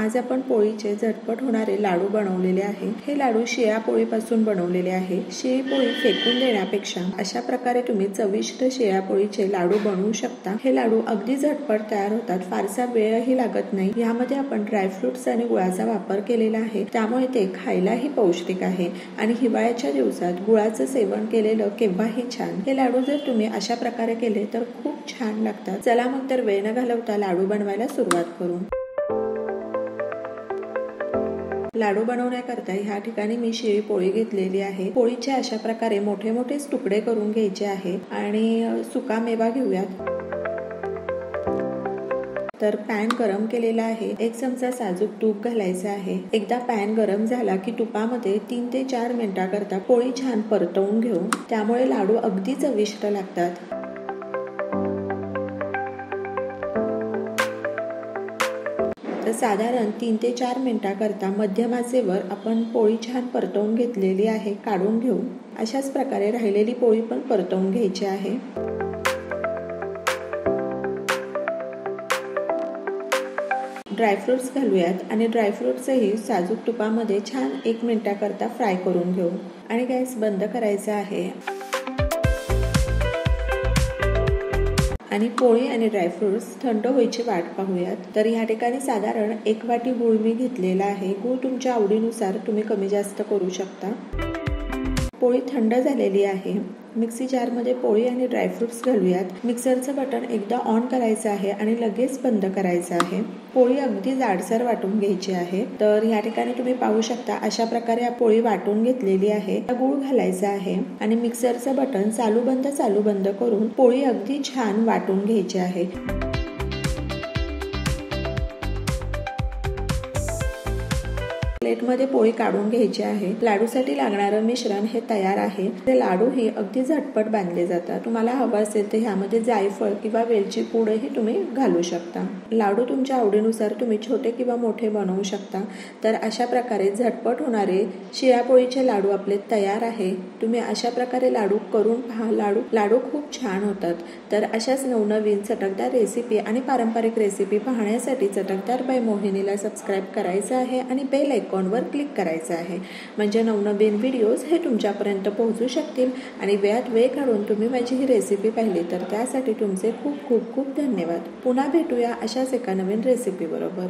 आज आपण पोळीचे झटपट होणारे लाडू बनवलेले आहे। हे लाडू शिळ्या पोळीपासून बनवलेले आहे। शिळी पोळी फेकून देण्यापेक्षा अशा प्रकारे तुम्ही चविष्ट शिळ्या पोळीचे लाडू बनवू शकता। हे लाडू अगदी झटपट तयार होतात, फारसा वेळही लागत नाही। यामध्ये आपण ड्रायफ्रुट्स आणि गुळाचा वापर केलेला आहे, त्यामुळे ते खायलाही पौष्टिक आहे आणि हिवाळ्याच्या दिवसात गुळाचं सेवन केलेलं केव्हाही छान। हे लाडू जर तुम्ही अशा प्रकारे केले तर खूप छान लागतात। चला मग तर वेळ न घालवता लाडू बनवायला सुरुवात करू। लाडू बनवण्याकरता ह्या ठिकाणी मी शिळी पोळी घेतलेली आहे। पोळीचे अशा प्रकारे मोठे मोठे तुकडे करून घ्यायचे आहे आणि सुका मेवा घेऊयात। तर पॅन गरम केलेला आहे। 1 चमचा साजूक तूप घालायचं आहे। एकदा पॅन गरम झाला की तुपामध्ये 3 ते 4 मिनिटाकरता पोळी छान परतवून घेऊ, त्यामुळे लाडू अगदी चविष्ट लागतात। तर साधारण 3 ते 4 मिनिटाकरता मध्यम आचेवर आपण पोळी छान परतवून घेतलेली आहे, काढून घेऊ। अशाच प्रकारे राहिलेली पोळी पण परतवून घ्यायची आहे। ड्रायफ्रुट्स घालूयात आणि ड्रायफ्रुट्सही साजूक तुपामध्ये छान 1 मिनिटाकरता फ्राय करून घेऊ आणि गॅस बंद करायचा आहे। आणि पोळी आणि ड्रायफ्रुट्स थंड व्हायची वाट पाहूयात। तर ह्या ठिकाणी साधारण 1 वाटी गूळ मी घेतलेला आहे। गूळ तुमच्या आवडीनुसार तुम्ही कमी जास्त करू शकता। पोळी थंड झालेली आहे। मिक्सी जारमध्ये पोळी आणि ड्रायफ्रुट्स घालूयात। मिक्सरचं बटन एकदा ऑन करायचं आहे आणि लगेच बंद करायचं आहे। पोळी अगदी जाडसर वाटून घ्यायची आहे। तर ह्या ठिकाणी तुम्ही पाहू शकता अशा प्रकारे पोळी वाटून घेतलेली आहे। गूळ घालायचा आहे आणि मिक्सरचं बटन चालू बंद करून पोळी अगदी छान वाटून घ्यायची आहे। प्लेटमध्ये पोळी काढून घ्यायची आहे। लाडूसाठी लागणारं मिश्रण हे तयार आहे। ते लाडू ही अगदी झटपट बांधले जातात। तुम्हाला हवं असेल तर ह्यामध्ये जायफळ किंवा वेलची पूडही तुम्ही घालू शकता। लाडू तुमच्या आवडीनुसार तुम्ही छोटे किंवा मोठे बनवू शकता। तर अशा प्रकारे झटपट होणारे शिळ्या पोळीचे लाडू आपले तयार आहे। तुम्ही अशा प्रकारे लाडू करून पहा, लाडू खूप छान होतात। तर अशाच नवनवीन चटकदार रेसिपी आणि पारंपरिक रेसिपी पाहण्यासाठी चटकदार बाय मोहिनीला सबस्क्राईब करायचं आहे आणि बेल आयकॉनवर क्लिक करायचं आहे, म्हणजे नवनवीन व्हिडिओज हे तुमच्यापर्यंत पोहोचू शकतील। आणि वेळात वेळ काढून तुम्ही माझी ही रेसिपी पाहिली तर त्यासाठी तुमचे खूप खूप खूप धन्यवाद। पुन्हा भेटूया अशाच एका नवीन रेसिपी बरोबर।